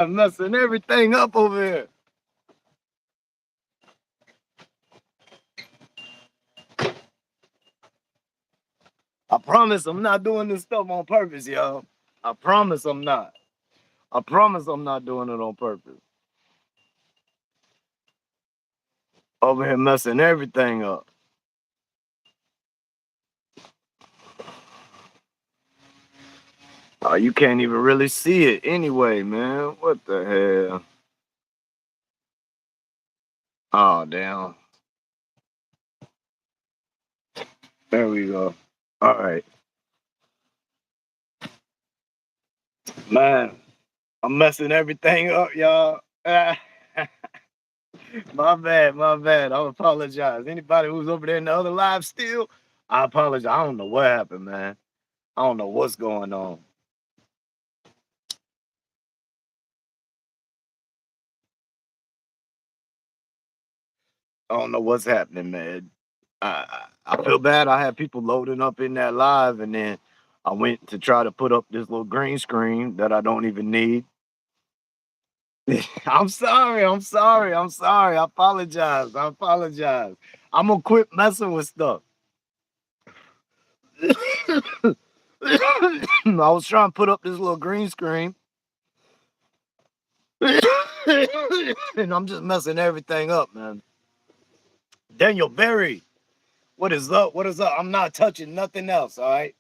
I'm messing everything up over here. I promise I'm not doing this stuff on purpose, y'all. I promise I'm not. I promise I'm not doing it on purpose. Over here messing everything up. Oh, you can't even really see it anyway, man. What the hell? Oh, damn. There we go. All right. Man, I'm messing everything up, y'all. My bad, my bad. I apologize. Anybody who's over there in the other live still, I apologize. I don't know what happened, man. I don't know what's going on. I don't know what's happening, man. I feel bad. I had people loading up in that live, and then I went to try to put up this little green screen that I don't even need. I'm sorry. I'm sorry. I'm sorry. I apologize. I apologize. I'm gonna quit messing with stuff. I was trying to put up this little green screen, and I'm just messing everything up, man. Daniel Berry, what is up? What is up? I'm not touching nothing else, all right?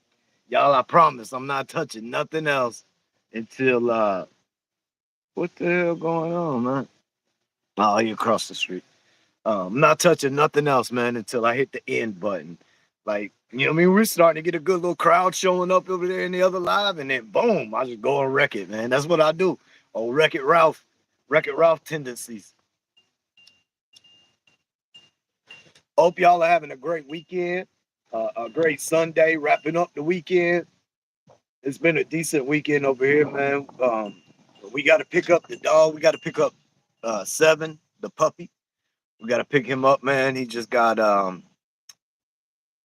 Y'all, I promise I'm not touching nothing else until what the hell going on, man? Oh, you across the street. I'm not touching nothing else, man, until I hit the end button. Like, you know what I mean? We're starting to get a good little crowd showing up over there in the other live, and then boom, I just go and wreck it, man. That's what I do. Oh, Wreck It Ralph tendencies. Hope y'all are having a great weekend, a great Sunday, wrapping up the weekend. It's been a decent weekend over here, man. We got to pick up the dog. We got to pick up Seven, the puppy. We got to pick him up, man. He got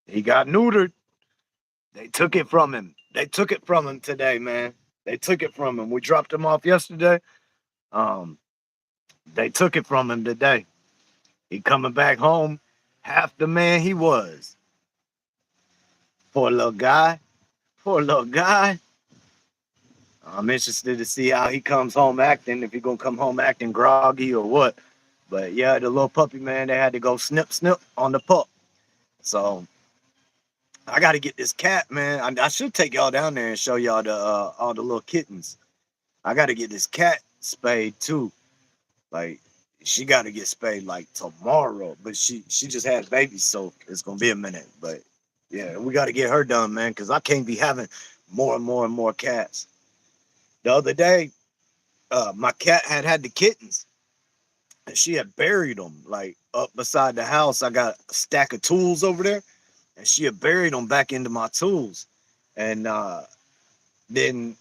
neutered. They took it from him. They took it from him today, man. They took it from him. We dropped him off yesterday. Um, they took it from him today. He coming back home half the man he was. Poor little guy. Poor little guy. I'm interested to see how he comes home acting, if he gonna come home acting groggy or what. But yeah, the little puppy, man, they had to go snip snip on the pup. So I got to get this cat, man. I should take y'all down there and show y'all the all the little kittens. I got to get this cat spayed too. Like she got to get spayed like tomorrow, but she just had babies, so it's gonna be a minute. But yeah, we got to get her done, man, because I can't be having more and more and more cats. The other day, my cat had the kittens, and she had buried them like up beside the house. I got a stack of tools over there, and she had buried them back into my tools. And then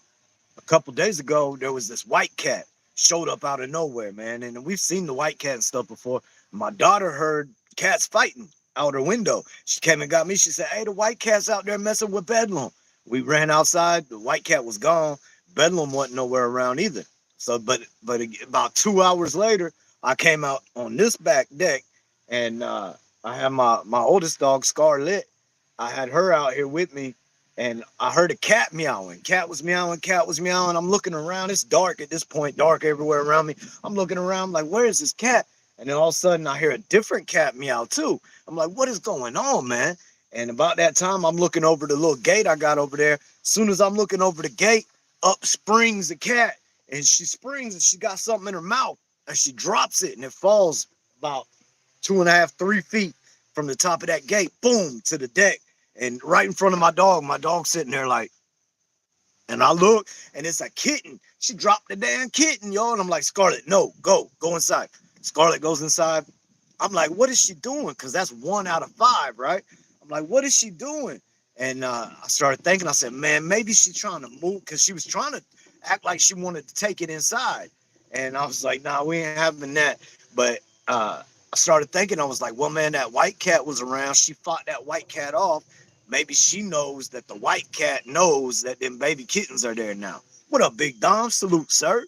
a couple days ago, there was this white cat showed up out of nowhere, man. And we've seen the white cat and stuff before. My daughter heard cats fighting out her window. She came and got me. She said, "Hey, the white cat's out there messing with Bedlam." We ran outside. The white cat was gone. Bedlam wasn't nowhere around either. So, but about 2 hours later, I came out on this back deck, and I had my oldest dog, Scarlet. I had her out here with me, and I heard a cat meowing. Cat was meowing. Cat was meowing. I'm looking around. It's dark at this point, dark everywhere around me. I'm looking around, like, where is this cat? And then all of a sudden, I hear a different cat meow too. I'm like, what is going on, man? And about that time, I'm looking over the little gate I got over there. As soon as I'm looking over the gate, up springs the cat, and she springs and she got something in her mouth, and she drops it, and it falls about 2.5, 3 feet from the top of that gate, boom, to the deck, and right in front of my dog. My dog sitting there like, and I look, and it's a kitten. She dropped the damn kitten, y'all. And I'm like, Scarlet, no, go inside. Scarlet goes inside. I'm like, what is she doing? Because that's 1 out of 5, right? I'm like, what is she doing? And I started thinking, I said, man, maybe she's trying to move, because she was trying to act like she wanted to take it inside. And I was like, nah, we ain't having that. But I started thinking, I was like, well, man, that white cat was around. She fought that white cat off. Maybe she knows that the white cat knows that them baby kittens are there now. What up, Big Dom? Salute, sir.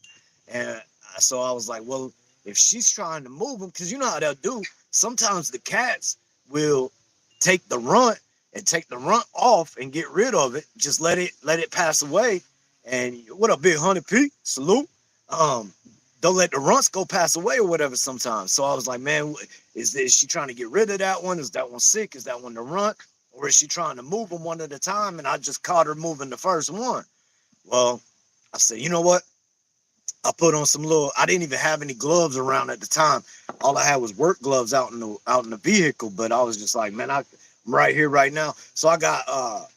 And so I was like, well, if she's trying to move them, because you know how they'll do. Sometimes the cats will take the runt and take the runt off and get rid of it. Just let it pass away. And what up, Big Honey P? Salute. Um, don't let the runts go pass away or whatever sometimes. So I was like, man, is she trying to get rid of that one? Is that one sick? Is that one the runt? Or is she trying to move them one at a time? And I just caught her moving the first one. Well, I said, you know what? I put on some little. I didn't even have any gloves around at the time. All I had was work gloves out in the vehicle. But I was just like, man, I'm right here, right now. So I got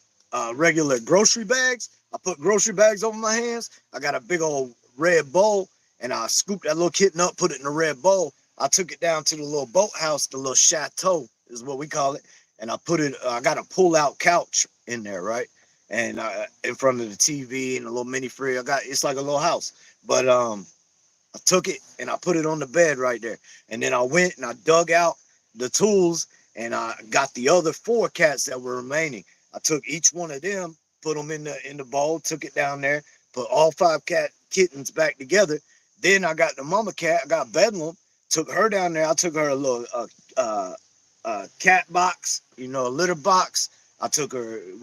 regular grocery bags. I put grocery bags over my hands. I got a big old red bowl, and I scooped that little kitten up, put it in the red bowl. I took it down to the little boathouse, the little chateau is what we call it, and I put it. I got a pull-out couch in there, right, and in front of the TV and a little mini fridge. It's like a little house. But I took it and I put it on the bed right there. And then I went and I dug out the tools and I got the other 4 cats that were remaining. I took each one of them, put them in the bowl, took it down there, put all 5 kittens back together. Then I got the mama cat, I got Bedlam, took her down there. I took her a little cat box, a litter box. We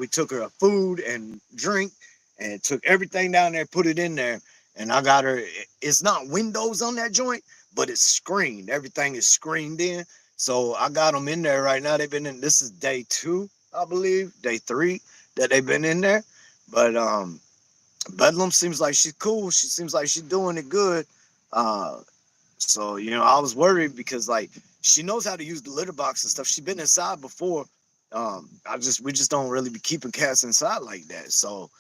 took her a food and drink and took everything down there, put it in there. And I got her, it's not windows on that joint, but it's screened. Everything is screened in. So I got them in there right now. They've been in, this is day 2, I believe, day 3 that they've been in there. But Bedlam seems like she's cool. She seems like she's doing it good. So, I was worried because like she knows how to use the litter box and stuff. She's been inside before. We just don't really be keeping cats inside like that. So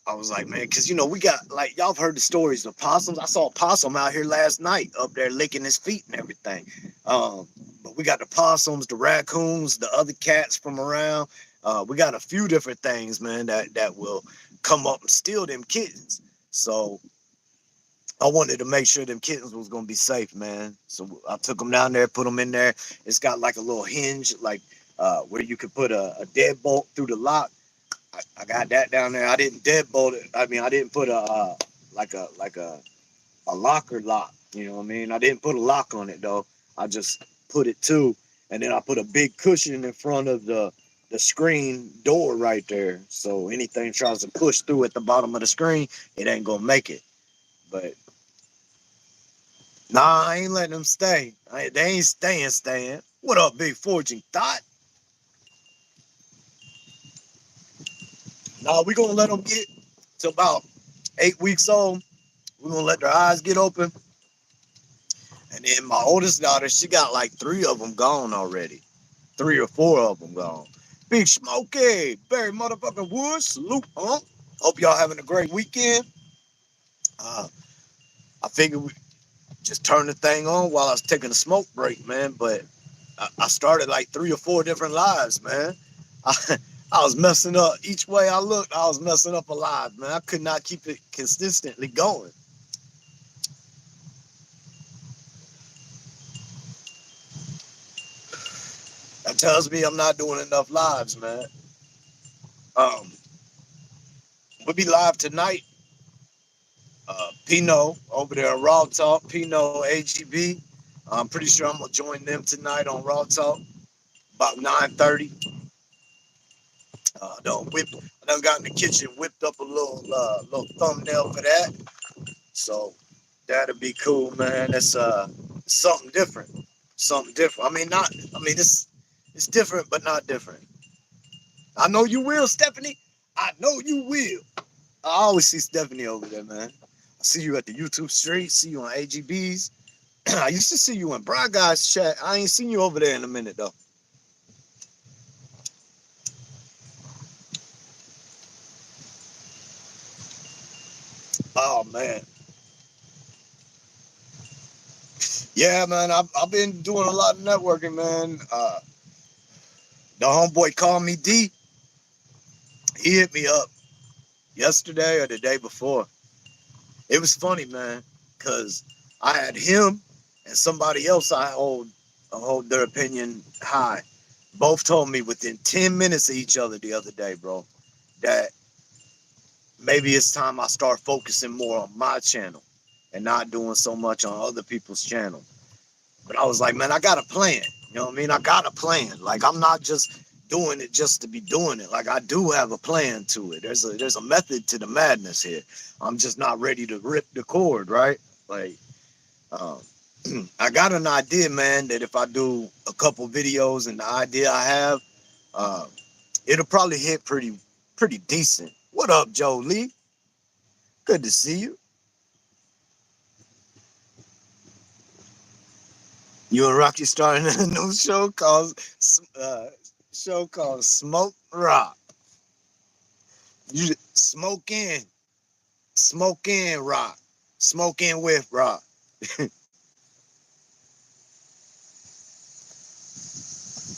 I was like, man, because we got, like, y'all have heard the stories of possums. I saw a possum out here last night up there licking his feet and everything. But we got the possums, the raccoons, the other cats from around. We got a few different things, man, that will come up and steal them kittens. So I wanted to make sure them kittens was gonna be safe, man. So I took them down there, put them in there. It's got like a little hinge, like where you could put a deadbolt through the lock. I got that down there. I didn't deadbolt it. I mean, I didn't put a locker lock. You know what I mean? I didn't put a lock on it though. I just put it to, and then I put a big cushion in front of the screen door right there. So anything tries to push through at the bottom of the screen, it ain't gonna make it. But nah, I ain't letting them stay. They ain't staying. What up, Big Forging Thought? Nah, we gonna let them get to about 8 weeks old. We're gonna let their eyes get open. And then my oldest daughter, she got like 3 of them gone already. 3 or 4 of them gone. Big Smokey, Barry motherfucking Woods, salute, huh? Hope y'all having a great weekend. Uh, I figured we just turn the thing on while I was taking a smoke break, man. But I started like 3 or 4 different lives, man. I, I was messing up. Each way I looked, I was messing up a live, man. I could not keep it consistently going. That tells me I'm not doing enough lives, man. Um, we'll be live tonight. Pino over there on Raw Talk, Pino AGB. I'm pretty sure I'm gonna join them tonight on Raw Talk about 9:30. I done got in the kitchen, whipped up a little thumbnail for that. So that'll be cool, man. That's something different. Something different. It's different, but not different. I know you will, Stephanie. I know you will. I always see Stephanie over there, man. I see you at the YouTube street, see you on AGBs. I used to see you in Bry Guys chat. I ain't seen you over there in a minute though. Oh man. Yeah, man. I've been doing a lot of networking, man. The homeboy called me D. He hit me up yesterday or the day before. It was funny, man, because I had him and somebody else I hold their opinion high. Both told me within 10 minutes of each other the other day, bro, that maybe it's time I start focusing more on my channel. and not doing so much on other people's channel. But I was like, man, I got a plan. You know what I mean? I got a plan. Like, I'm not just doing it just to be doing it. Like, I do have a plan to it. There's a method to the madness here. I'm just not ready to rip the cord, right? Like, um, I got an idea, man, that if I do a couple videos and the idea I have, uh, it'll probably hit pretty decent. What up, Joe Lee? Good to see you. You and Rocky starting a new show called Smoke Rock. You smoke in rock, smoke in with rock.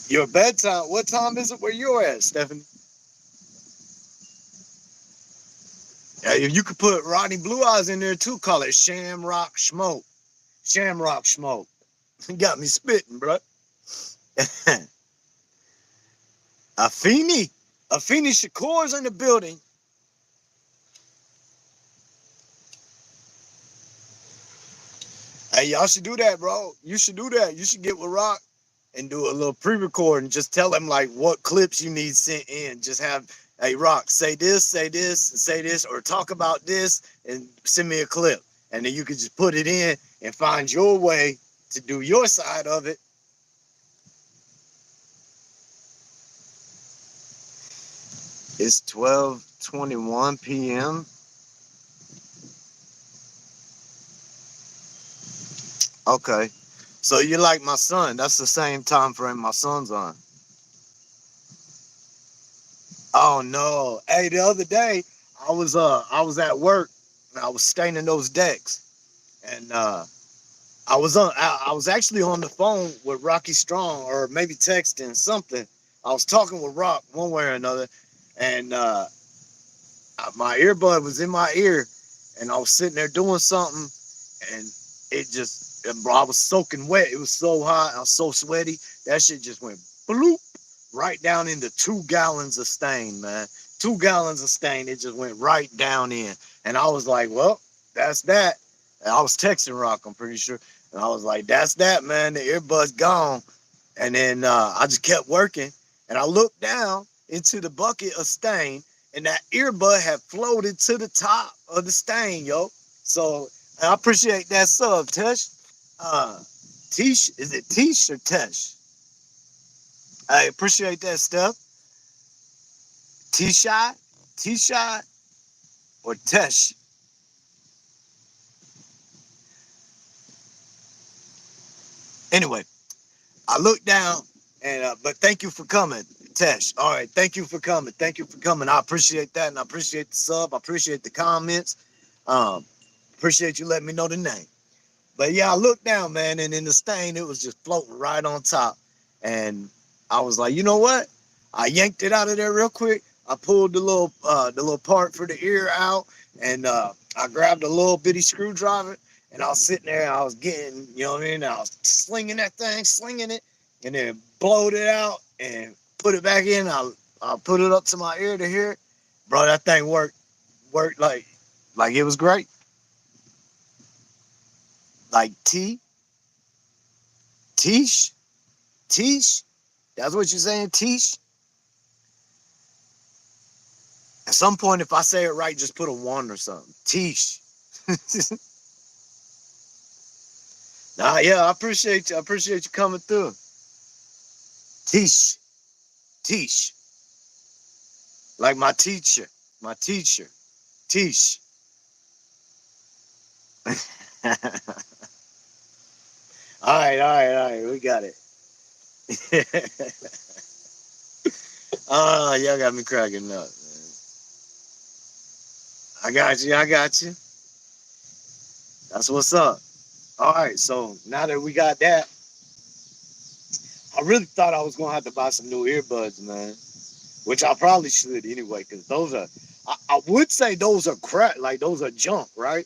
Your bedtime. What time is it where you're at, Stephanie? Yeah, if you could put Rodney Blue Eyes in there too, call it Shamrock Smoke. Shamrock Smoke. You got me spitting, bro. Afeni. Afeni Shakur's in the building. Hey, y'all should do that, bro. You should do that. You should get with Rock and do a little pre-record and just tell him like what clips you need sent in. Just have, hey, Rock, say this, say this, or talk about this and send me a clip. And then you can just put it in and find your way to do your side of it. It's 12:21 p.m. Okay. So you're like my son. That's the same time frame my son's on. Oh no. Hey, the other day I was at work and I was staining those decks. And I was actually on the phone with Rocky Strong or maybe texting something. I was talking with Rock one way or another, and my earbud was in my ear, and I was sitting there doing something, and it just, bro, I was soaking wet. It was so hot. I was so sweaty. That shit just went bloop right down into 2 gallons of stain, man. 2 gallons of stain. It just went right down in. And I was like, well, that's that. And I was texting Rock, I'm pretty sure. And I was like, that's that, man. The earbud's gone. And then I just kept working. And I looked down into the bucket of stain, and that earbud had floated to the top of the stain, yo. So I appreciate that sub, Tesh. Tish, is it Tish or Tesh? I appreciate that stuff. T-Shot, T-Shot, or Tesh. Anyway, I looked down, and but thank you for coming, Tesh. All right, thank you for coming. Thank you for coming. I appreciate that, and I appreciate the sub. I appreciate the comments. Um, appreciate you letting me know the name. But yeah, I looked down, man, and in the stain, it was just floating right on top. And I was like, you know what? I yanked it out of there real quick. I pulled the little part for the ear out, and I grabbed a little bitty screwdriver, and I was sitting there. I was getting, you know what I mean? I was slinging that thing, slinging it, and then blowed it out and put it back in. I put it up to my ear to hear it. Bro, that thing worked like it was great. Like Tish, Tish. That's what you're saying, Tish. At some point, if I say it right, just put a one or something. Tish. Nah, yeah, I appreciate you. I appreciate you coming through. Tish, Tish. Like my teacher, Tish. All right, all right, all right. We got it. Oh, y'all got me cracking up, man. I got you. I got you. That's what's up. All right, so now that we got that, I really thought I was gonna have to buy some new earbuds, man. Which I probably should anyway, because those are, I would say those are crap, like those are junk, right?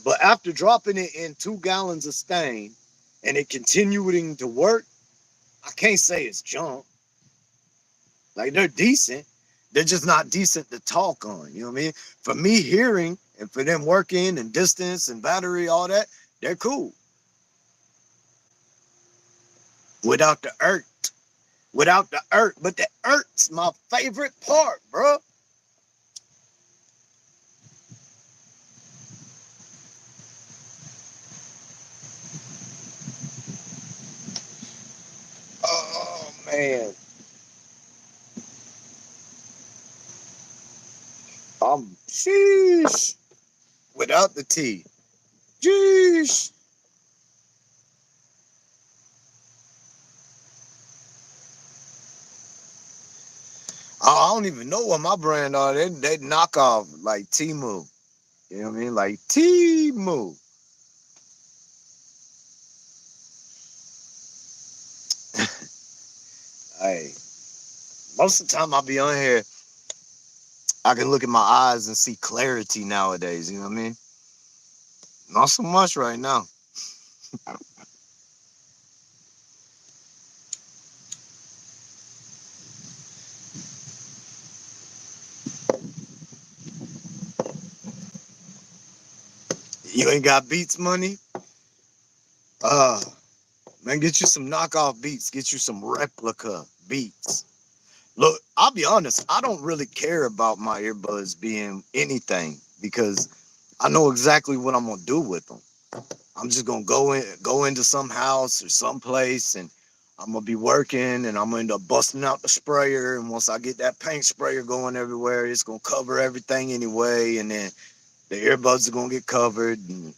But after dropping it in 2 gallons of stain and it continuing to work, I can't say it's junk. Like they're decent. They're just not decent to talk on. You know what I mean? For me hearing And for them working and distance and battery, all that, they're cool. Without the earth. Without the earth. But the earth's my favorite part, bro. Oh man. I'm sheesh. Without the T. Sheesh. I don't even know what my brand are. They knock off like Timu. You know what I mean? Like Timu. Hey, most of the time I be on here, I can look at my eyes and see clarity nowadays. You know what I mean? Not so much right now. You ain't got Beats money? Uh, man, get you some knockoff beats. Get you some replica beats. Look, I'll be honest. I don't really care about my earbuds being anything because I know exactly what I'm gonna do with them. I'm just gonna go into some house or some place, and I'm gonna be working, and I'm gonna end up busting out the sprayer. And once I get that paint sprayer going everywhere, it's gonna cover everything anyway. And then the earbuds are gonna get covered, and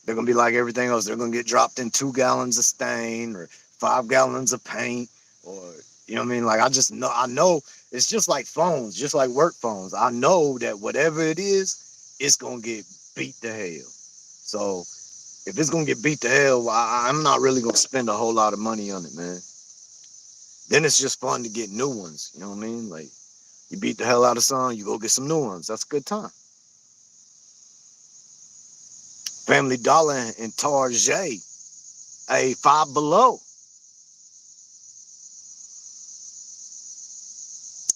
they're gonna be like everything else. They're gonna get dropped in 2 gallons of stain or 5 gallons of paint, or you know what I mean. Like I know it's just like phones, just like work phones. I know that whatever it is, it's gonna get beat to hell. So if it's gonna get beat to hell, I'm not really gonna spend a whole lot of money on it, man. Then it's just fun to get new ones. You know what I mean? Like you beat the hell out of some, you go get some new ones. That's a good time. Family Dollar and Target, a Five Below.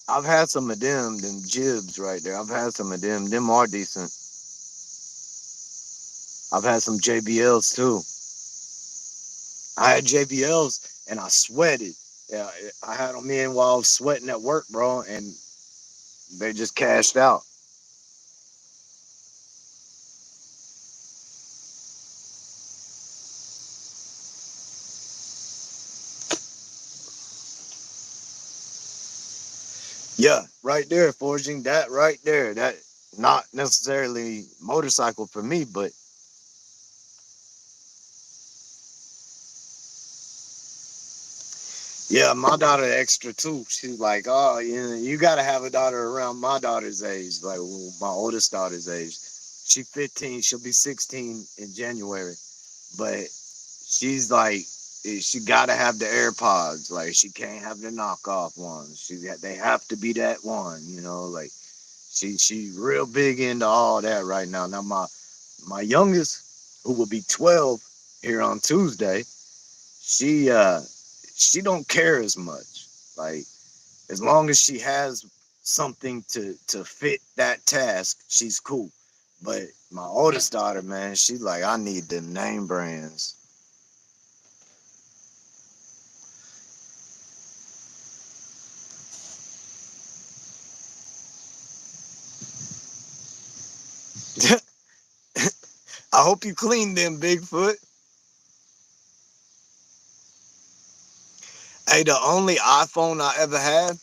I've had some of them jibs right there. I've had some of them. Them are decent. I've had some JBLs too. I had JBLs and I sweated. Yeah, I had them in while I was sweating at work, bro, and they just cashed out. Yeah, right there, forging that right there. That not necessarily motorcycle for me, but yeah, my daughter extra too. She's like, oh, you got to have a daughter around my daughter's age, like my oldest daughter's age. She's 15. She'll be 16 in January, but she's like, she got to have the AirPods. Like she can't have the knockoff ones. They have to be that one. You know, like she real big into all that right now. Now my youngest, who will be 12 here on Tuesday, she uh she don't care as much. Like as long as she has something to fit that task, she's cool. But my oldest daughter, man, she's like, I need the name brands. I hope you clean them, Bigfoot. Hey, the only iPhone I ever had,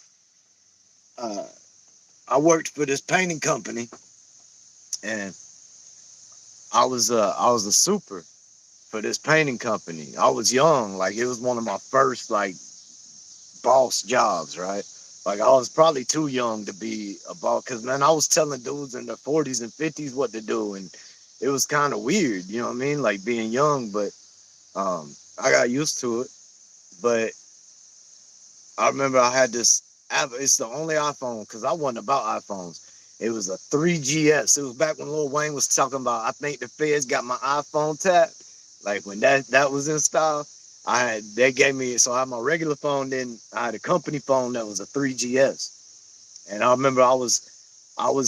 uh, I worked for this painting company, and I was a super for this painting company. I was young, like it was one of my first like boss jobs, right? Like I was probably too young to be a boss, because man, I was telling dudes in their 40s and 50s what to do, and it was kind of weird, you know what I mean? Like being young, but I got used to it. But I remember I had this app. It's the only iPhone because I wasn't about iPhones. It was a 3GS. It was back when Lil Wayne was talking about, I think the feds got my iPhone tapped. Like when that was in style, they gave me, so I had my regular phone, then I had a company phone that was a 3GS. And I remember I was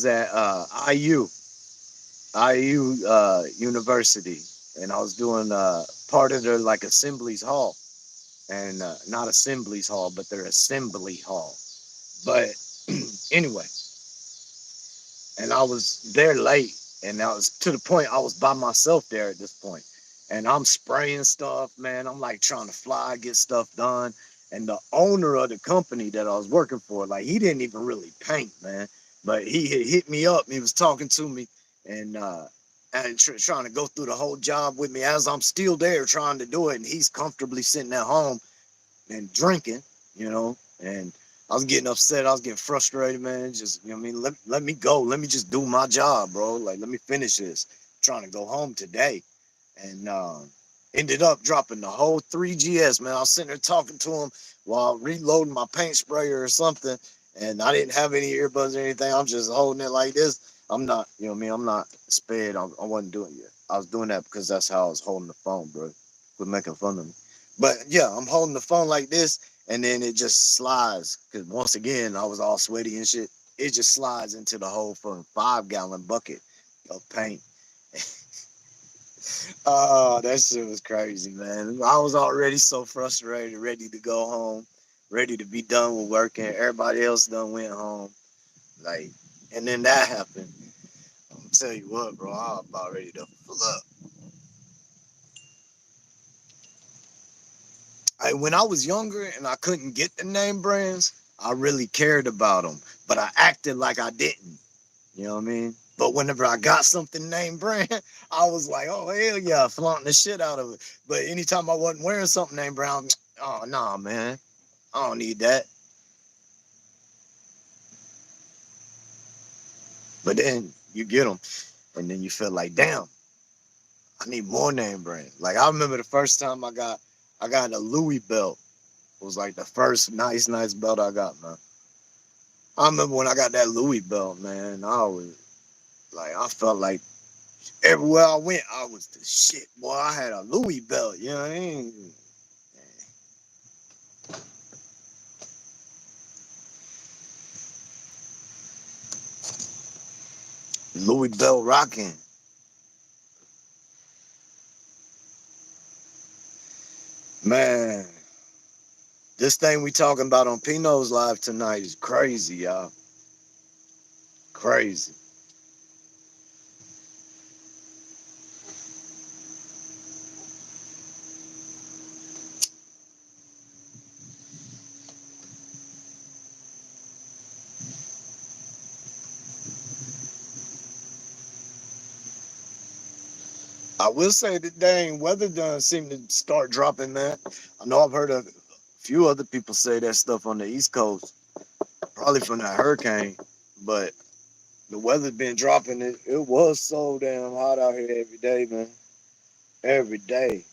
at IU, IU University, and I was doing part of their like assemblies hall, and not assemblies hall, but their assembly hall. But anyway, and I was there late, and I was to the point I was by myself there at this point, and I'm spraying stuff, man. I'm like trying to fly, get stuff done, and the owner of the company that I was working for, like he didn't even really paint, man, but he had hit me up. He was talking to me, and trying to go through the whole job with me as I'm still there trying to do it, and he's comfortably sitting at home and drinking, and I was getting upset. I was getting frustrated, man. Just, I mean, let me go. Let me just do my job, bro. Like, let me finish this. I'm trying to go home today. And ended up dropping the whole 3GS, man. I was sitting there talking to him while reloading my paint sprayer or something. And I didn't have any earbuds or anything. I'm just holding it like this. I'm not, I'm not sped. I wasn't doing it. I was doing that because that's how I was holding the phone, bro. Quit making fun of me. But yeah, I'm holding the phone like this, and then it just slides. Because once again, I was all sweaty and shit. It just slides into the whole fucking 5-gallon bucket of paint. Oh, that shit was crazy, man. I was already so frustrated, ready to go home, ready to be done with work, and everybody else done went home. Like, and then that happened. I'm gonna tell you what, bro, I was about ready to pull up. When I was younger and I couldn't get the name brands, I really cared about them, but I acted like I didn't. You know what I mean? But whenever I got something named brand, I was like, oh, hell yeah, flaunting the shit out of it. But anytime I wasn't wearing something named brown, oh, nah, man, I don't need that. But then you get them, and then you feel like, damn, I need more name brand. Like, I remember the first time I got a Louis belt. It was like the first nice belt I got, man. I remember when I got that Louis belt, man, I felt like everywhere I went, I was the shit. Boy, I had a Louis belt, you know what I mean? Louis belt rocking. Man, this thing we talking about on Pino's Live tonight is crazy, y'all. Crazy. I will say the dang weather done seem to start dropping, man. I know I've heard of a few other people say that stuff on the East Coast, probably from that hurricane, but the weather's been dropping. It was so damn hot out here every day, man. Every day.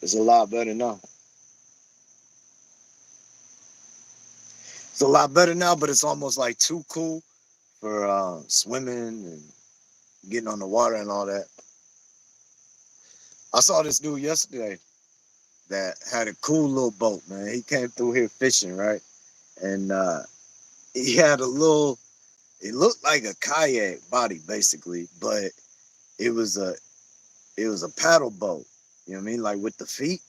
It's a lot better now. It's a lot better now, but it's almost like too cool for swimming and getting on the water and all that. I saw this dude yesterday that had a cool little boat, man. He came through here fishing, right? And he had a little, it looked like a kayak body basically, but it was a it was a paddle boat. You know what I mean? Like with the feet,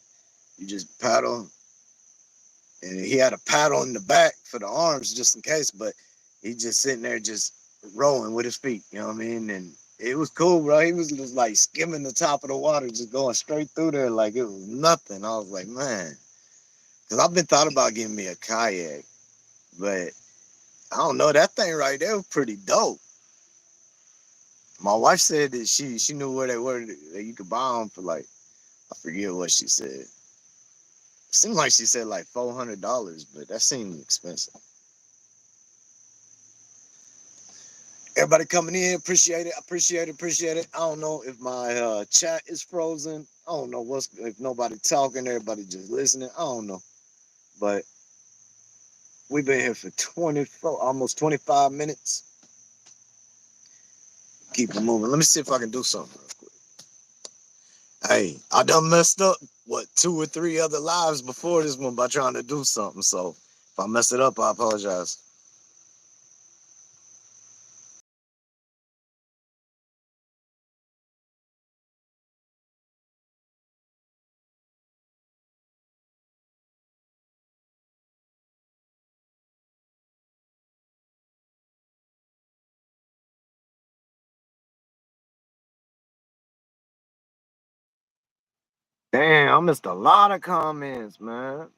you just paddle, and he had a paddle in the back for the arms just in case, but he just sitting there just rowing with his feet, you know what I mean? And it was cool, bro. He was just like skimming the top of the water, just going straight through there like it was nothing. I was like, man, because I've been thought about getting me a kayak, but I don't know, that thing right there was pretty dope. My wife said that she knew where they were, that you could buy them for like, I forget what she said. It seemed like she said like $400, but that seemed expensive. Everybody coming in, appreciate it, appreciate it. I don't know if my chat is frozen. I don't know if nobody talking, everybody just listening. I don't know, but we've been here for 24, almost 25 minutes. Keep it moving. Let me see if I can do something real quick. Hey, I done messed up what 2 or 3 other lives before this one by trying to do something. So if I mess it up, I apologize. Damn, I missed a lot of comments, man.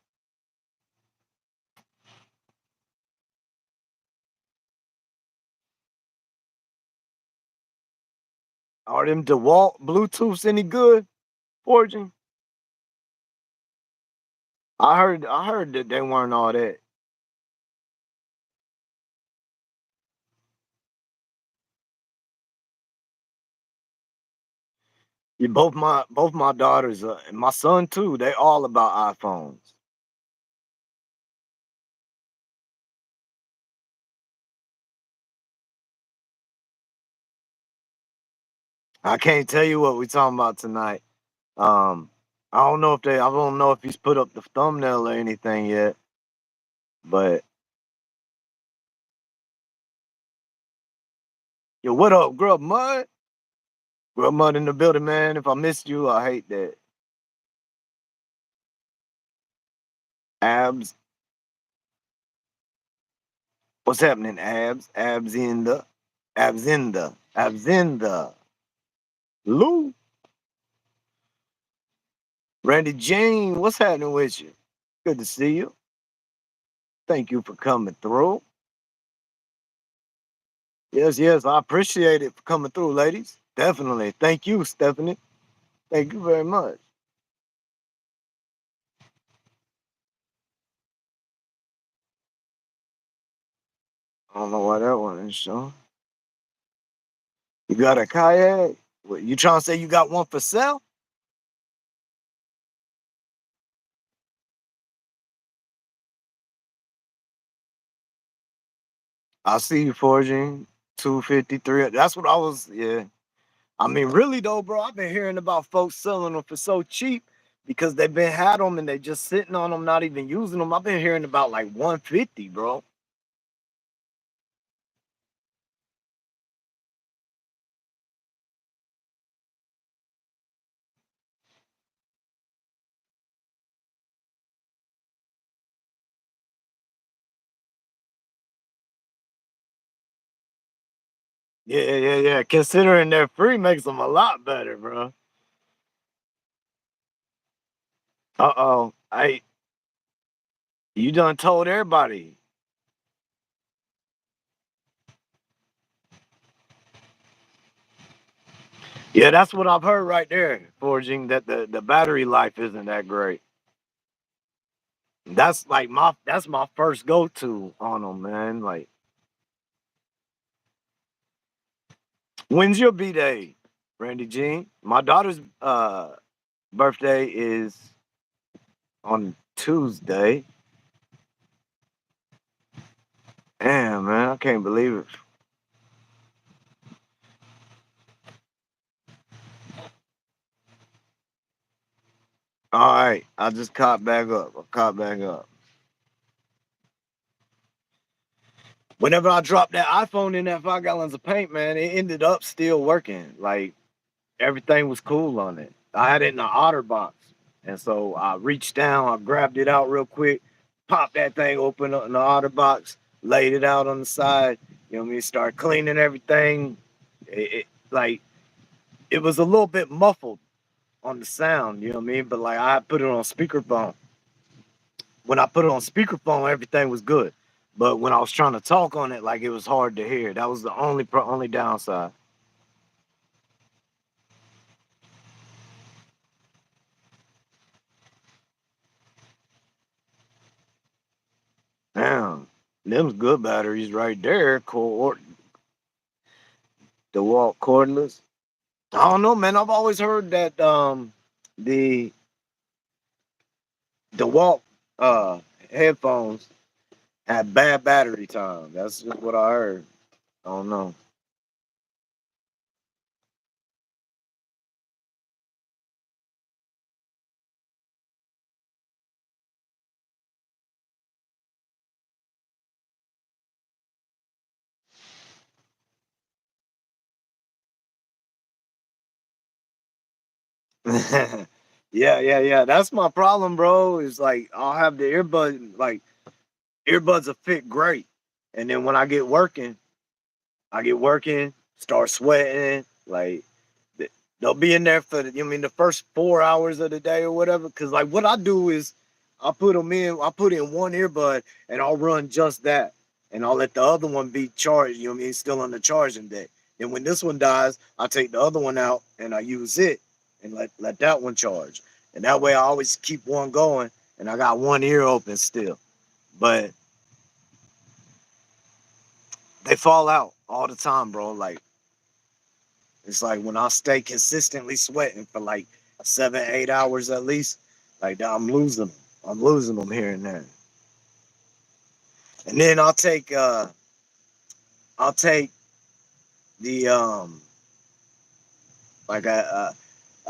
Are them DeWalt Bluetooths any good, Forging? I heard that they weren't all that. Yeah, both my daughters and my son too, they all about iPhones. I can't tell you what we talking about tonight. Um, I don't know if he's put up the thumbnail or anything yet, but yo, what up, Grub Mud? Grub Mud in the building, man. If I missed you, I hate that. Abs, what's happening, Abs? Abs in the. Lou, Randy Jane, what's happening with you? Good to see you. Thank you for coming through. Yes, yes, I appreciate it for coming through, ladies. Definitely. Thank you, Stephanie. Thank you very much. I don't know why that one is showing. You got a kayak? What, you trying to say you got one for sale? I see you forging 253. That's what I was, yeah. I mean, really though, bro, I've been hearing about folks selling them for so cheap because they've been had them and they just sitting on them, not even using them. I've been hearing about like 150, bro. Yeah, yeah, yeah. Considering they're free makes them a lot better, bro. Uh-oh. You done told everybody. Yeah, that's what I've heard right there, forging that the battery life isn't that great. That's my first go-to on them, man. Like, when's your B-day, Randy Jean? My daughter's birthday is on Tuesday. Damn, man, I can't believe it. All right, I just caught back up. I caught back up. Whenever I dropped that iPhone in that 5 gallons of paint, man, it ended up still working. Like everything was cool on it. I had it in the otter box. And so I reached down, I grabbed it out real quick, popped that thing open up in the otter box, laid it out on the side, you know what I mean, start cleaning everything. Like it was a little bit muffled on the sound, you know what I mean? But like I put it on speakerphone. When I put it on speakerphone, everything was good. But when I was trying to talk on it, like it was hard to hear. That was the only downside. Damn, them's good batteries right there. The Walt cordless. I don't know, man. I've always heard that the Walt headphones had bad battery time. That's just what I heard. I don't know. Yeah, yeah, yeah. That's my problem, bro. Is like I'll have the earbuds will fit great, and then when I get working, start sweating. Like They'll be in there for the first 4 hours of the day or whatever. Cause like what I do is I put in one earbud and I'll run just that. And I'll let the other one be charged, still on the charging deck. And when this one dies, I take the other one out and I use it and let that one charge. And that way I always keep one going and I got one ear open still. But they fall out all the time, bro. Like it's like when I stay consistently sweating for like 7, 8 hours at least, like I'm losing them. I'm losing them here and there. And then I'll take the like a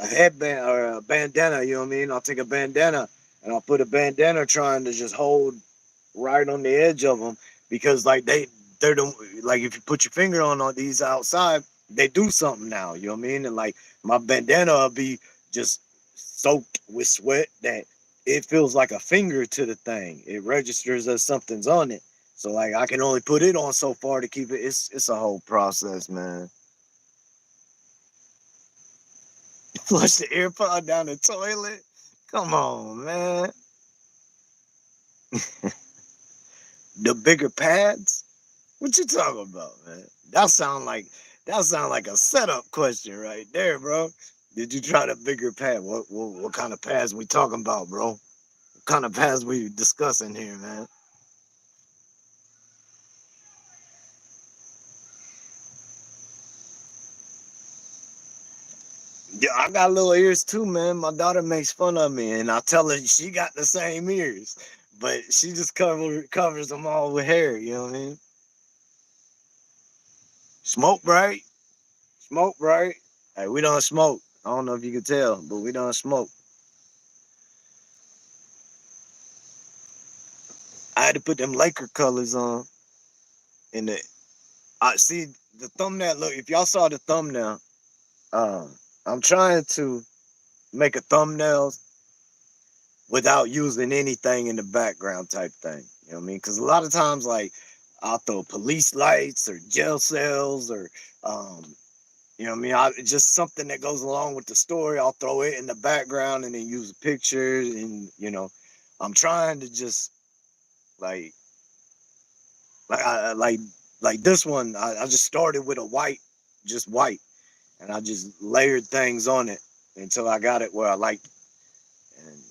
headband or a bandana, you know what I mean? I'll take a bandana and I'll put a bandana trying to just hold right on the edge of them because like they're the, like if you put your finger on these outside, they do something now, you know what I mean? And like my bandana will be just soaked with sweat that it feels like a finger to the thing. It registers as something's on it. So like I can only put it on so far to keep it. It's a whole process, man. Flush the earpod down the toilet. Come on, man. The bigger pads. What you talking about, man? That sound like a setup question right there, bro. Did you try the bigger pad? What kind of pads we talking about, bro? What kind of pads we discussing here, man? Yeah, I got little ears too, man. My daughter makes fun of me, and I tell her she got the same ears, but she just covers them all with hair. You know what I mean? Smoke bright, smoke bright. Hey, we don't smoke. I don't know if you can tell, but we don't smoke. I had to put them Laker colors on. In the I see the thumbnail. Look, if y'all saw the thumbnail, uh, I'm trying to make a thumbnail without using anything in the background type thing. You know what I mean? Because a lot of times, like, I'll throw police lights or jail cells or, you know what I mean? Just something that goes along with the story. I'll throw it in the background and then use a picture. And, I'm trying to just, like, like, I, like this one, I just started with a white, just white. And I just layered things on it until I got it where I liked it. And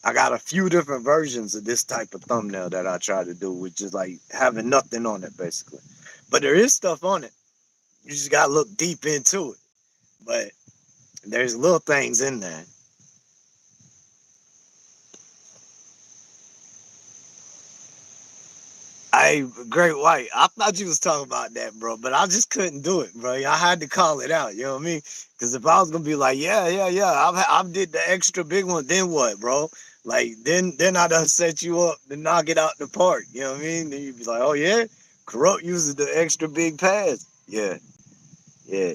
I got a few different versions of this type of thumbnail that I try to do, which is like having nothing on it basically. But there is stuff on it. You just gotta look deep into it. But there's little things in there. Hey, Great White, I thought you was talking about that, bro, but I just couldn't do it, bro. I had to call it out, you know what I mean? Because if I was gonna be like, yeah, I did the extra big one, then what, bro? Like, then I done set you up to knock it out the park, you know what I mean? Then you'd be like, oh yeah, Corrupt uses the extra big pads, yeah, yeah,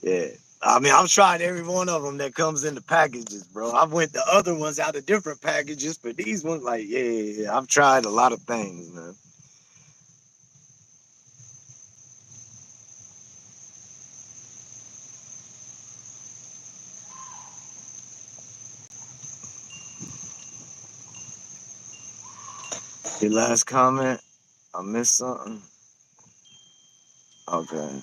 yeah. I mean, I've tried every one of them that comes in the packages, bro. I've went the other ones out of different packages, but these ones, like, yeah. I've tried a lot of things, man. Your last comment, I missed something. Okay.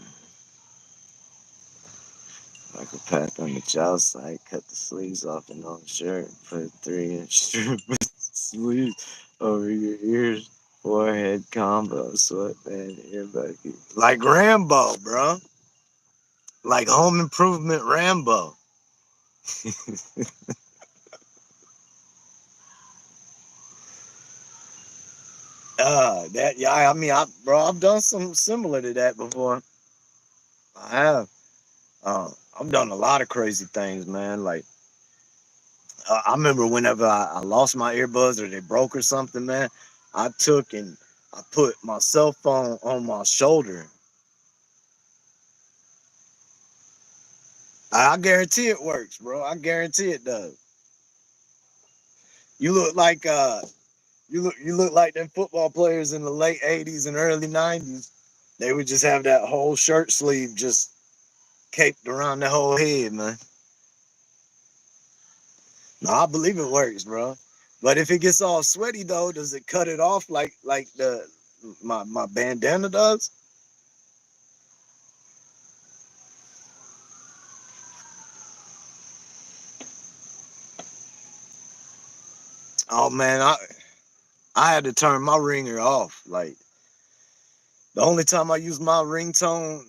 Like a pack on the job site, cut the sleeves off an old shirt, put a 3-inch strip of sleeves over your ears, forehead combo, sweatband, ear bucket. Like Rambo, bro. Like Home Improvement Rambo. That, yeah, I mean, bro, I've done some similar to that before. I have. I've done a lot of crazy things, man. Like, I remember whenever I lost my earbuds or they broke or something, man, I took and I put my cell phone on my shoulder. I guarantee it works, bro. I guarantee it does. You look like you look like them football players in the late '80s and early '90s. They would just have that whole shirt sleeve just. caped around the whole head, man. No, I believe it works, bro. But if it gets all sweaty though, does it cut it off like the my bandana does? Oh man, I had to turn my ringer off. Like the only time I use my ringtone,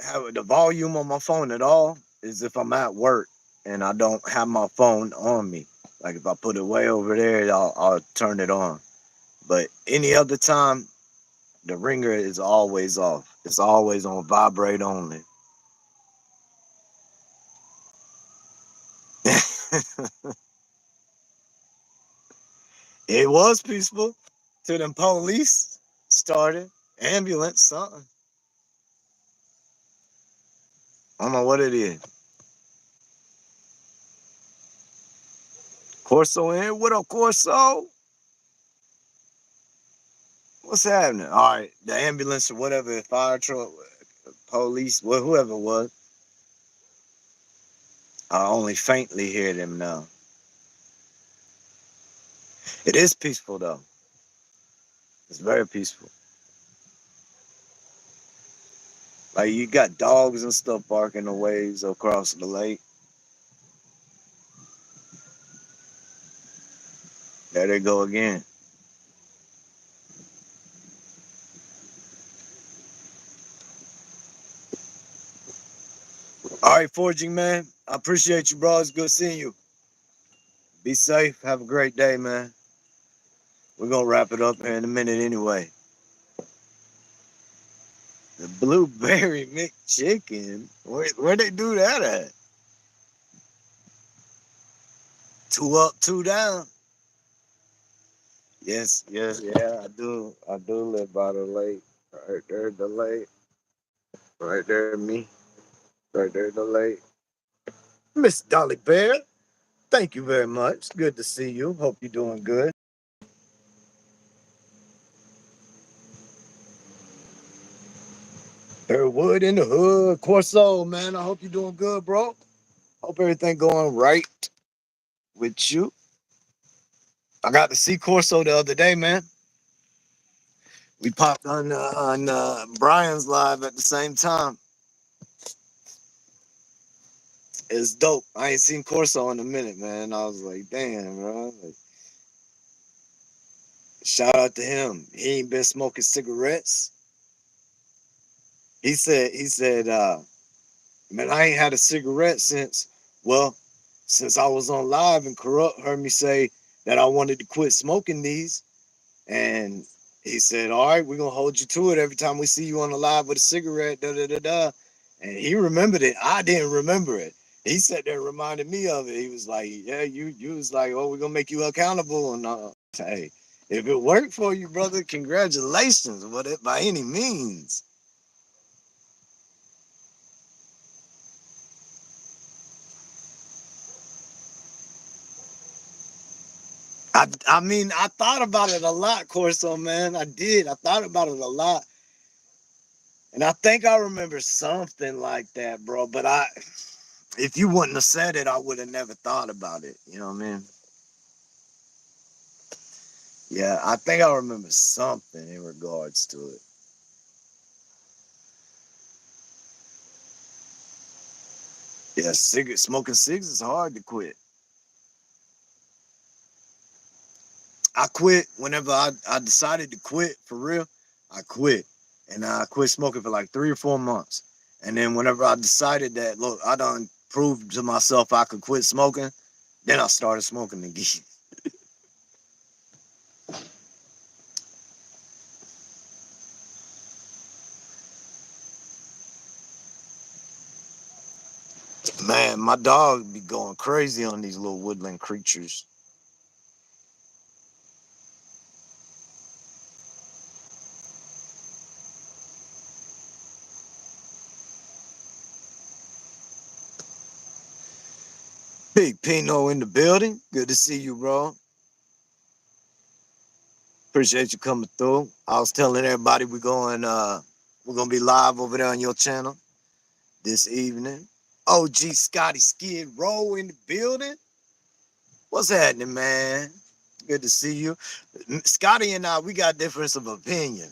have the volume on my phone at all, is if I'm at work and I don't have my phone on me. Like if I put it way over there, I'll turn it on. But any other time, the ringer is always off. It's always on vibrate only. It was peaceful till them police started, ambulance, something. I don't know what it is. Corso in? What up, Corso? What's happening? All right, the ambulance or whatever, fire truck, police, whoever it was. I only faintly hear them now. It is peaceful though. It's very peaceful. Like you got dogs and stuff barking the waves across the lake. There they go again. All right, forging man. I appreciate you, bro. It's good seeing you. Be safe. Have a great day, man. We're gonna wrap it up here in a minute anyway. The blueberry McChicken. Where they do that at? Two up, two down. Yes, yes, yeah, I do. I do live by the lake. Right there, the lake. Right there, me. Right there, the lake. Miss Dolly Bear, thank you very much. Good to see you. Hope you're doing good. Wood in the hood. Corso, man. I hope you're doing good, bro. Hope everything going right with you. I got to see Corso the other day, man. We popped on Brian's live at the same time. It's dope. I ain't seen Corso in a minute, man. I was like, damn, bro. Like, shout out to him. He ain't been smoking cigarettes. He said, man, I ain't had a cigarette since I was on live and Corrupt heard me say that I wanted to quit smoking these. And he said, all right, we're gonna hold you to it every time we see you on the live with a cigarette, da da da da. And he remembered it. I didn't remember it. He sat there and reminded me of it. He was like, yeah, you was like, oh, we're gonna make you accountable. And hey, if it worked for you, brother, congratulations, but it by any means. I mean, I thought about it a lot, Corso, man. I did. I thought about it a lot. And I think I remember something like that, bro. But if you wouldn't have said it, I would have never thought about it. You know what I mean? Yeah, I think I remember something in regards to it. Yeah, smoking cigs is hard to quit. I quit whenever I decided to quit for real. I quit. And I quit smoking for like 3 or 4 months. And then whenever I decided that, look, I done proved to myself I could quit smoking, then I started smoking again. Man, my dog be going crazy on these little woodland creatures. Big Pino in the building. Good to see you, bro. Appreciate you coming through. I was telling everybody we're gonna be live over there on your channel. this evening. OG Scotty Skid Row in the building. What's happening, man? Good to see you. Scotty and I, we got difference of opinion.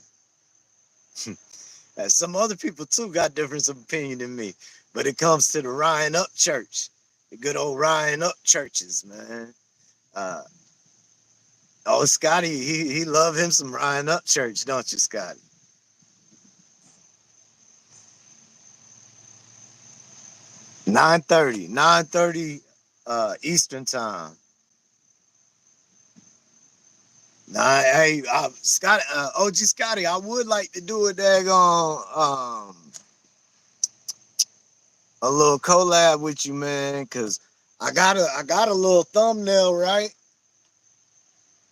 And some other people too got difference of opinion than me. But it comes to the Ryan Up Church. The good old Ryan Up churches, man. Uh, oh, Scotty, he love him some Ryan Up Church, don't you, Scotty? 9:30 Eastern time. Nah, hey, Scotty, OG Scotty, I would like to do a daggone a little collab with you, man, cause I got a little thumbnail, right?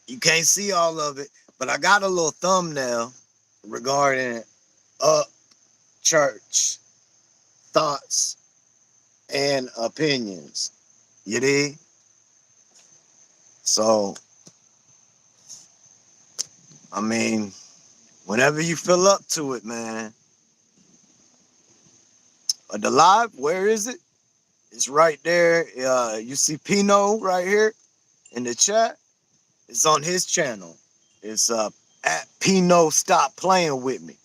You can't see all of it, but I got a little thumbnail regarding up church thoughts and opinions. You dig? So, I mean, whenever you feel up to it, man. The live, where is it? It's right there. You see Pino right here in the chat. It's on his channel. It's at Pino Stop Playing With Me.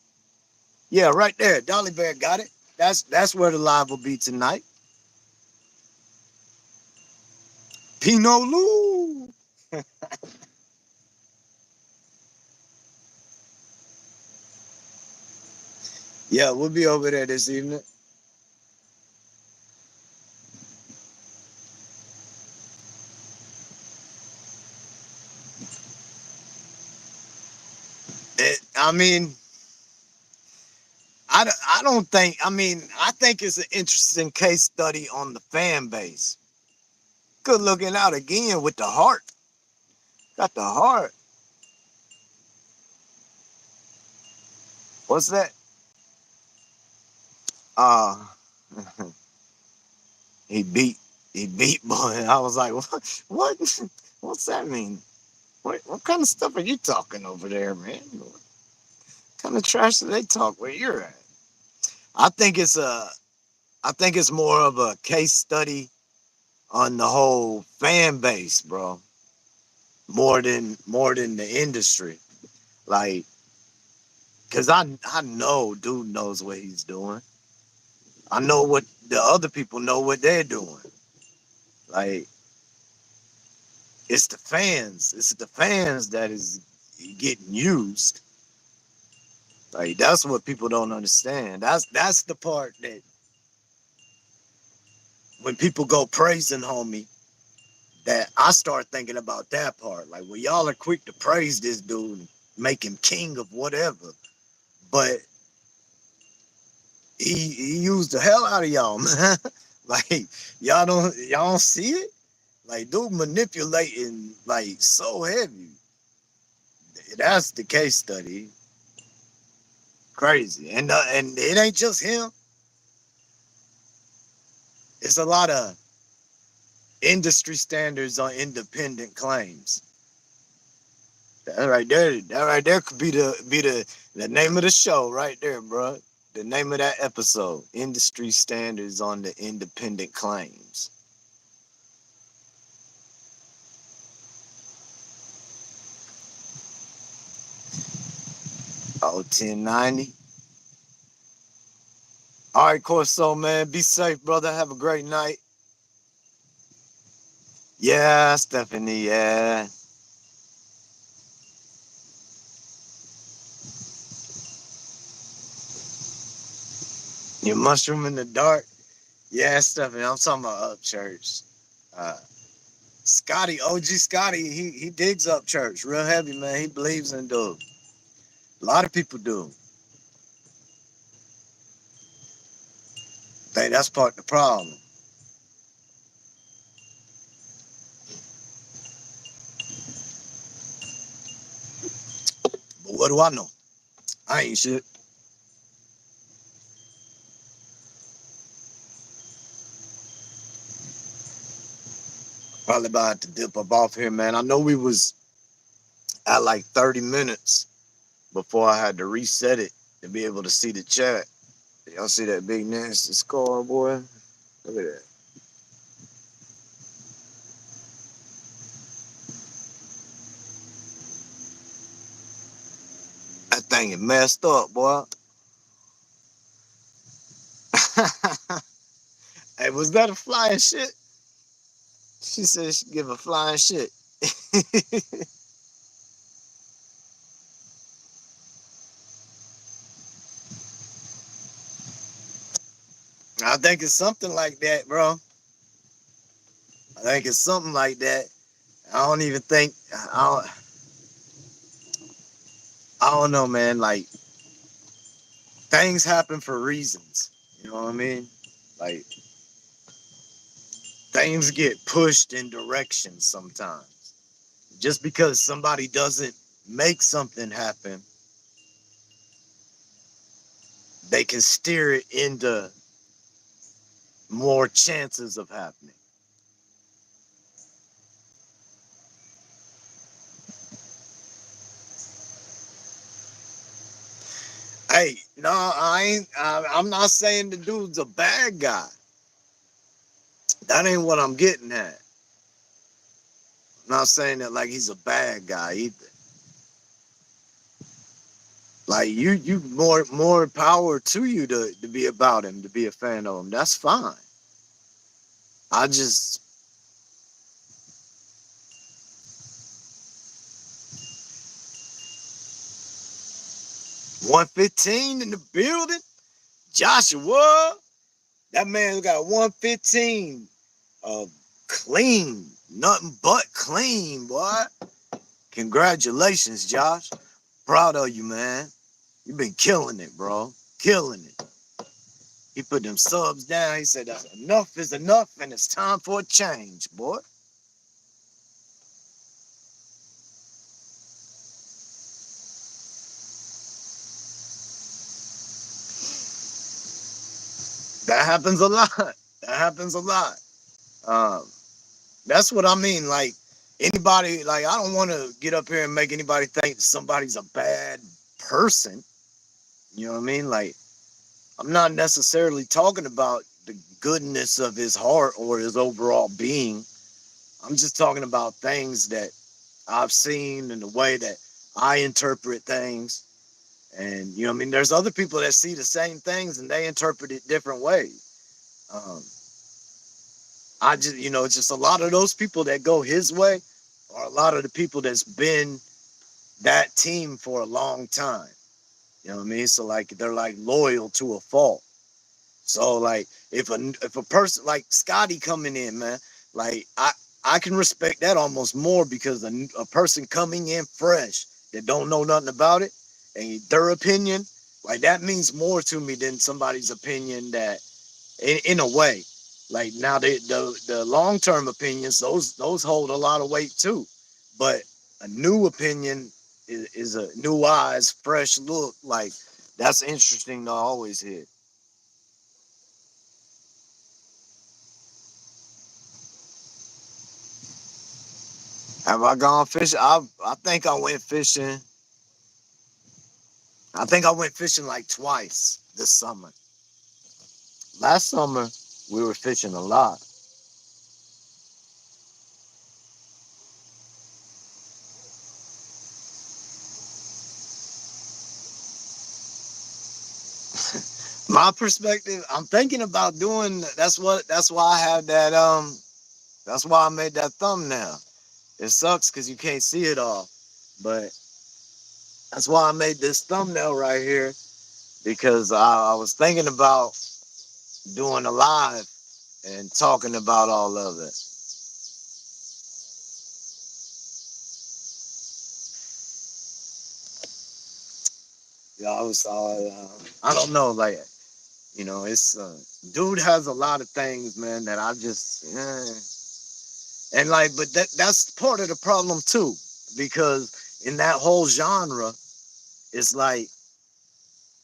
Yeah, right there. Dolly Bear got it. That's where the live will be tonight. Pino Lou. Yeah, we'll be over there this evening. I mean, I don't think, I mean, I think it's an interesting case study on the fan base. Good looking out again with the heart. Got the heart. What's that? Uh he beat boy. I was like, what? What's that mean? What kind of stuff are you talking over there, man? What kind of trash do they talk where you're at? I think it's a I think it's more of a case study on the whole fan base, bro. More than the industry. Like, cause I know dude knows what he's doing. I know what the other people know what they're doing. Like, it's the fans. It's the fans that is getting used. Like, that's what people don't understand. That's the part that when people go praising homie, that I start thinking about that part. Like, well, y'all are quick to praise this dude and make him king of whatever. But he used the hell out of y'all, man. Like, y'all don't see it? Like, dude manipulating like so heavy. That's the case study. Crazy. And it ain't just him. It's a lot of industry standards on independent claims. That right there could be the name of the show right there, bro. The name of that episode: Industry Standards on the Independent Claims. Oh, 1090. All right, Corso, man. Be safe, brother. Have a great night. Yeah, Stephanie. Yeah. Your mushroom in the dark. Yeah, Stephanie. I'm talking about up church. Uh, Scotty, OG Scotty, he digs up church real heavy, man. He believes in dude. A lot of people do. Think that's part of the problem. But what do I know? I ain't shit. Probably about to dip up off here, man. I know we was at like 30 minutes before I had to reset it to be able to see the chat. Y'all see that big nasty scar, boy? Look at that. That thing is messed up, boy. Hey, was that a flying shit? She said she'd give a flying shit. I think it's something like that, bro. I think it's something like that. I don't even think I don't know, man. Like things happen for reasons. You know what I mean? Like things get pushed in directions sometimes. Just because somebody doesn't make something happen, they can steer it into more chances of happening. Hey, no, I ain't. I'm not saying the dude's a bad guy. That ain't what I'm getting at. I'm not saying that like he's a bad guy either. Like you more power to you to be about him, to be a fan of him. That's fine. I just 115 in the building. Joshua, that man got 115 clean, nothing but clean, boy. Congratulations, Josh. Proud of you, man. You've been killing it, bro. Killing it. He put them subs down. He said, enough is enough, and it's time for a change, boy. That happens a lot. That happens a lot. Um, that's what I mean. Like anybody, like I don't want to get up here and make anybody think somebody's a bad person. You know what I mean? Like I'm not necessarily talking about the goodness of his heart or his overall being. I'm just talking about things that I've seen and the way that I interpret things. And you know what I mean? There's other people that see the same things and they interpret it different ways. Um, I just, it's just a lot of those people that go his way are a lot of the people that's been that team for a long time. You know what I mean? So like they're like loyal to a fault. So like if a person like Scotty coming in, man, like I can respect that almost more because a person coming in fresh that don't know nothing about it and their opinion, like that means more to me than somebody's opinion that in a way. Like now the long term opinions, those hold a lot of weight too. But a new opinion is a new eyes, fresh look. Like that's interesting to always hear. Have I gone fishing? I think I went fishing. I think I went fishing like twice this summer. Last summer we were fishing a lot. My perspective, I'm thinking about doing. That's why I have that. That's why I made that thumbnail. It sucks because you can't see it all, but that's why I made this thumbnail right here because I was thinking about doing a live and talking about all of it. Yeah, I don't know, like it's dude has a lot of things, man, that I just and like, but that's part of the problem too, because in that whole genre, it's like,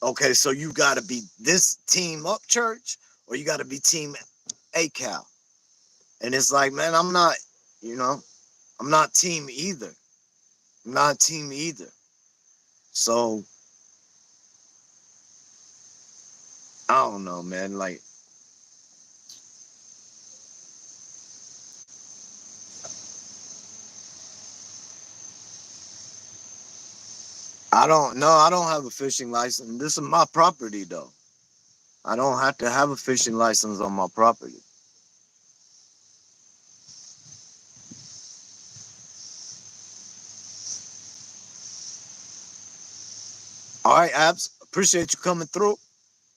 okay, so you got to be this team up church or you got to be team ACAL, and it's like, man, you know, I'm not team either. I'm not team either. So I don't know, man. Like, I don't know. I don't have a fishing license. This is my property, though. I don't have to have a fishing license on my property. All right, Abs. Appreciate you coming through.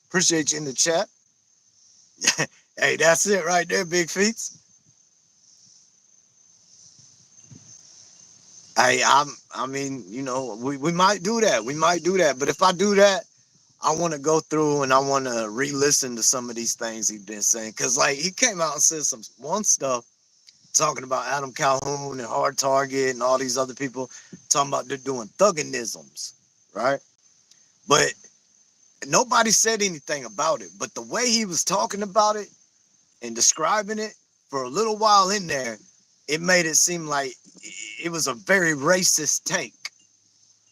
Appreciate you in the chat. Hey, that's it right there, Big Feats. I mean, we might do that. We might do that. But if I do that, I want to go through and I want to re-listen to some of these things he's been saying. Cause like he came out and said some one stuff talking about Adam Calhoun and Hard Target and all these other people talking about they're doing thugganisms, right? But nobody said anything about it. But the way he was talking about it and describing it for a little while in there, it made it seem like it was a very racist take.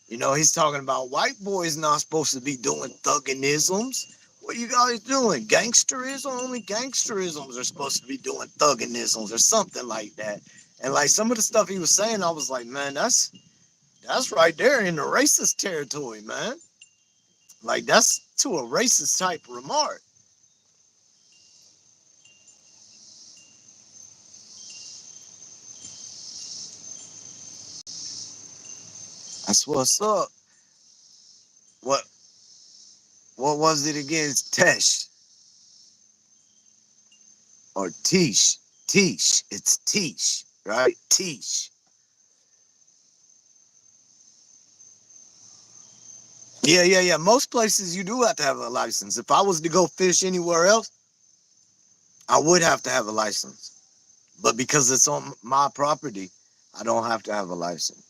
He's talking about white boys not supposed to be doing thugganisms. What are you guys doing? Gangsterism? Only gangsterisms are supposed to be doing thugganisms or something like that. And like some of the stuff he was saying, I was like, man, that's right there in the racist territory, man. Like that's to a racist type remark. That's what's up. What what was it again? Tesh or Tish? Tish. It's Tish, right? Tish. Yeah. Most places you do have to have a license. If I was to go fish anywhere else, I would have to have a license. But because it's on my property, I don't have to have a license.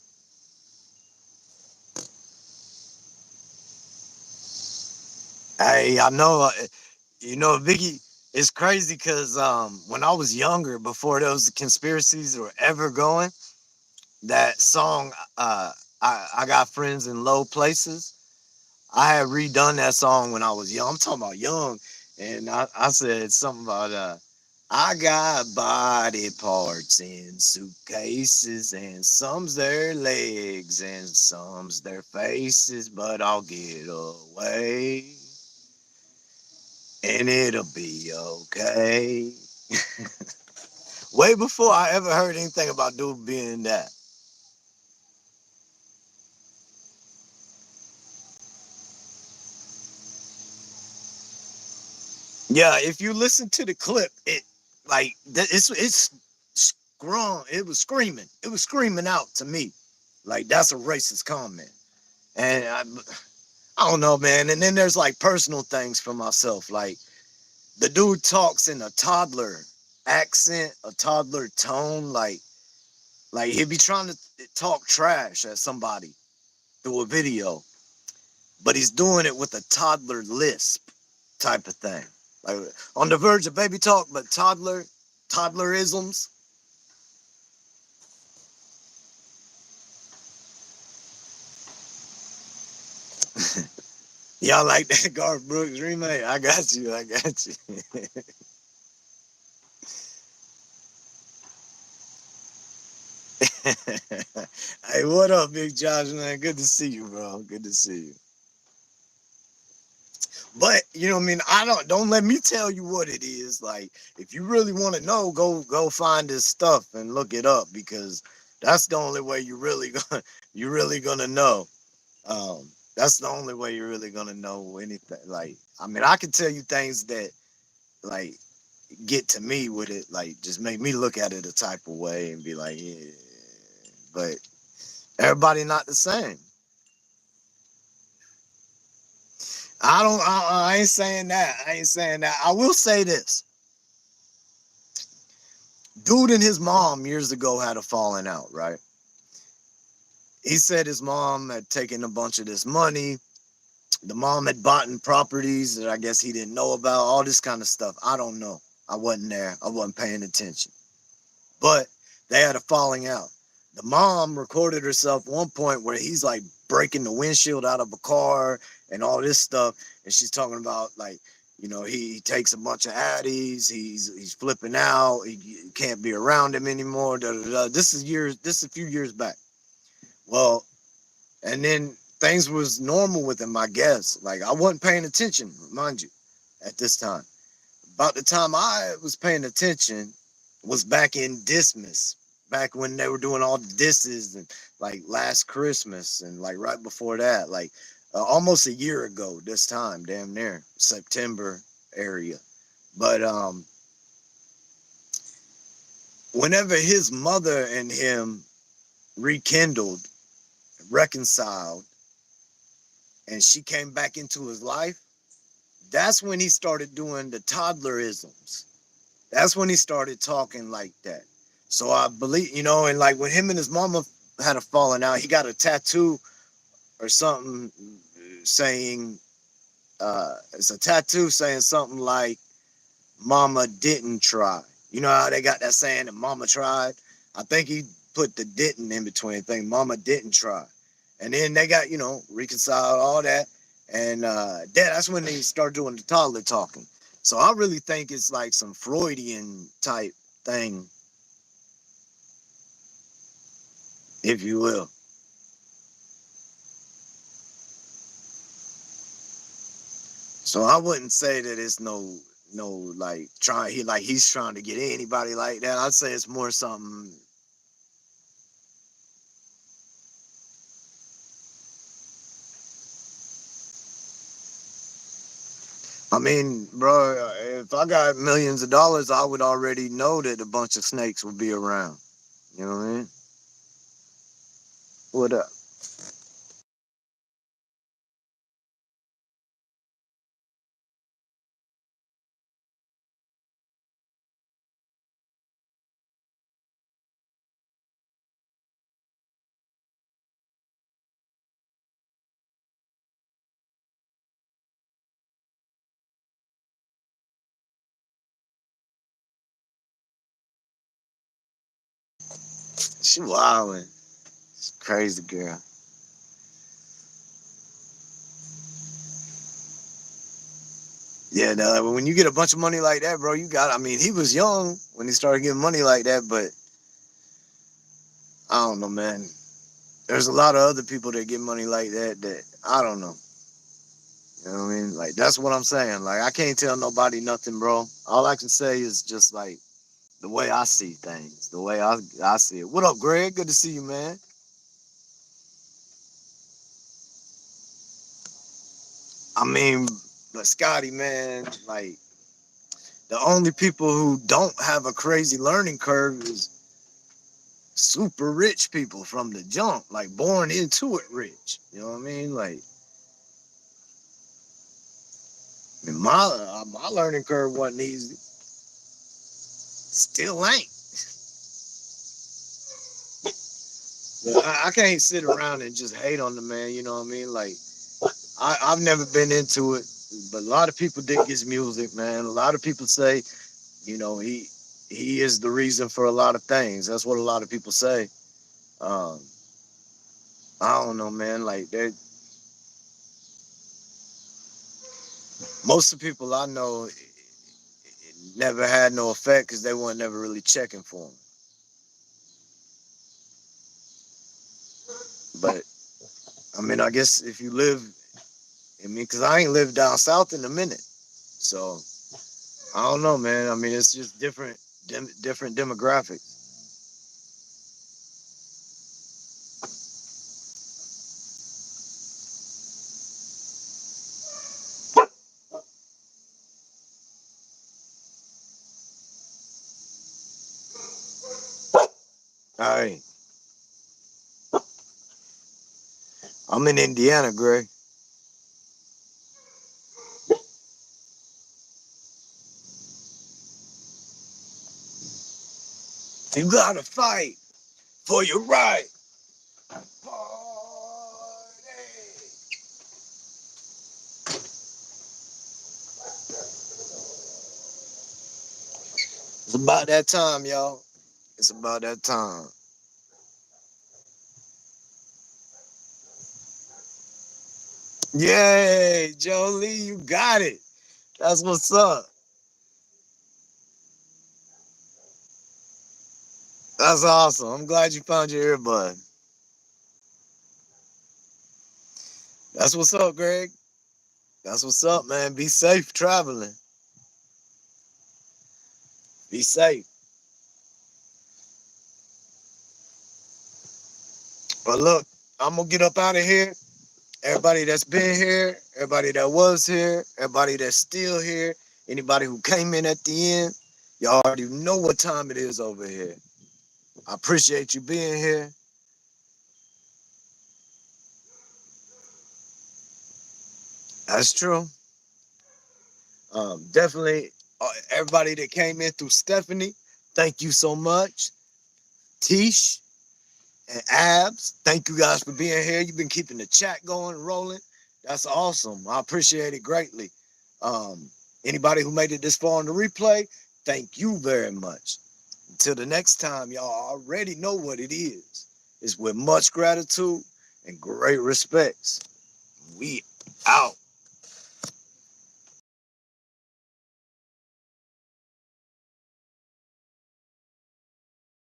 Hey, I know, Vicky, it's crazy because when I was younger, before those conspiracies were ever going, that song, I Got Friends in Low Places, I had redone that song when I was young. I'm talking about young. And I said something about I got body parts in suitcases, and some's their legs and some's their faces, but I'll get away and it'll be okay. Way before I ever heard anything about dude being that. Yeah, if you listen to the clip, it's scrum. It was screaming. It was screaming out to me, like that's a racist comment. And I don't know, man. And then there's like personal things for myself, like the dude talks in a toddler accent, a toddler tone, like he'd be trying to talk trash at somebody through a video, but he's doing it with a toddler lisp type of thing. Like on the verge of baby talk, but toddlerisms. Y'all like that Garth Brooks remake? I got you. I got you. Hey, what up, Big Josh, man? Good to see you, bro. Good to see you. But you know what I mean? I don't let me tell you what it is. Like, if you really want to know, go find this stuff and look it up because that's the only way you're really gonna know. That's the only way you're really gonna know anything. Like, I mean, I can tell you things that like get to me with it, like just make me look at it a type of way and be like, yeah. But everybody not the same. I don't. I ain't saying that. I ain't saying that. I will say this: dude and his mom years ago had a falling out. Right? He said his mom had taken a bunch of this money. The mom had bought in properties that I guess he didn't know about. All this kind of stuff. I don't know. I wasn't there. I wasn't paying attention. But they had a falling out. The mom recorded herself at one point where he's like breaking the windshield out of a car and all this stuff. And she's talking about like He takes a bunch of addies. He's flipping out. He can't be around him anymore. Da, da, da. This is a few years back. Well, and then things was normal with him, I guess. Like I wasn't paying attention, mind you, at this time. About the time I was paying attention was back in Dismas, back when they were doing all the disses and like last Christmas and like right before that, like almost a year ago this time, damn near September area. But whenever his mother and him rekindled, reconciled, and she came back into his life, that's when he started doing the toddlerisms. That's when he started talking like that. So I believe, and like when him and his mama had a falling out, he got a tattoo or something saying, it's a tattoo saying something like, Mama didn't try. You know how they got that saying that Mama tried? I think he put the didn't in between thing. Mama didn't try. And then they got, reconciled all that. And that's when they start doing the toddler talking. So I really think it's like some Freudian type thing, if you will. So I wouldn't say that it's no like he's trying to get anybody like that. I'd say it's more something. I mean, bro, if I got millions of dollars, I would already know that a bunch of snakes would be around. You know what I mean? What up? She wildin'. It's crazy, girl. Yeah, no, when you get a bunch of money like that, bro, I mean, he was young when he started getting money like that, but I don't know, man. There's a lot of other people that get money like that I don't know. You know what I mean? Like, that's what I'm saying. Like, I can't tell nobody nothing, bro. All I can say is just like the way I see things, the way I see it. What up, Greg? Good to see you, man. I mean, but Scotty, man, like the only people who don't have a crazy learning curve is super rich people from the jump, like born into it rich. You know what I mean? Like, I mean, my learning curve wasn't easy. Still ain't. But I can't sit around and just hate on the man. You know what I mean? Like, I've never been into it, but a lot of people dig his music, man. A lot of people say, you know, he is the reason for a lot of things. That's what a lot of people say. Um, I don't know, man. Like, most of the people I know it never had no effect because they weren't never really checking for him. But I mean, I guess if you live, I mean, because I ain't lived down south in a minute, so I don't know, man. I mean, it's just different demographics. All right, I'm in Indiana, Greg. You gotta fight for your right. Party. It's about that time, y'all. It's about that time. Yay, Jolie, you got it. That's what's up. That's awesome. I'm glad you found your earbud. That's what's up, Greg. That's what's up, man. Be safe traveling. Be safe. But look, I'm gonna get up out of here. Everybody that's been here, everybody that was here, everybody that's still here, anybody who came in at the end, y'all already know what time it is over here. I appreciate you being here. That's true. Definitely, everybody that came in through Stephanie, thank you so much. Tish and Abs, thank you guys for being here. You've been keeping the chat going, rolling. That's awesome. I appreciate it greatly. Um, Anybody who made it this far on the replay, thank you very much. Until the next time, y'all already know what it is. It's with much gratitude and great respects. We out.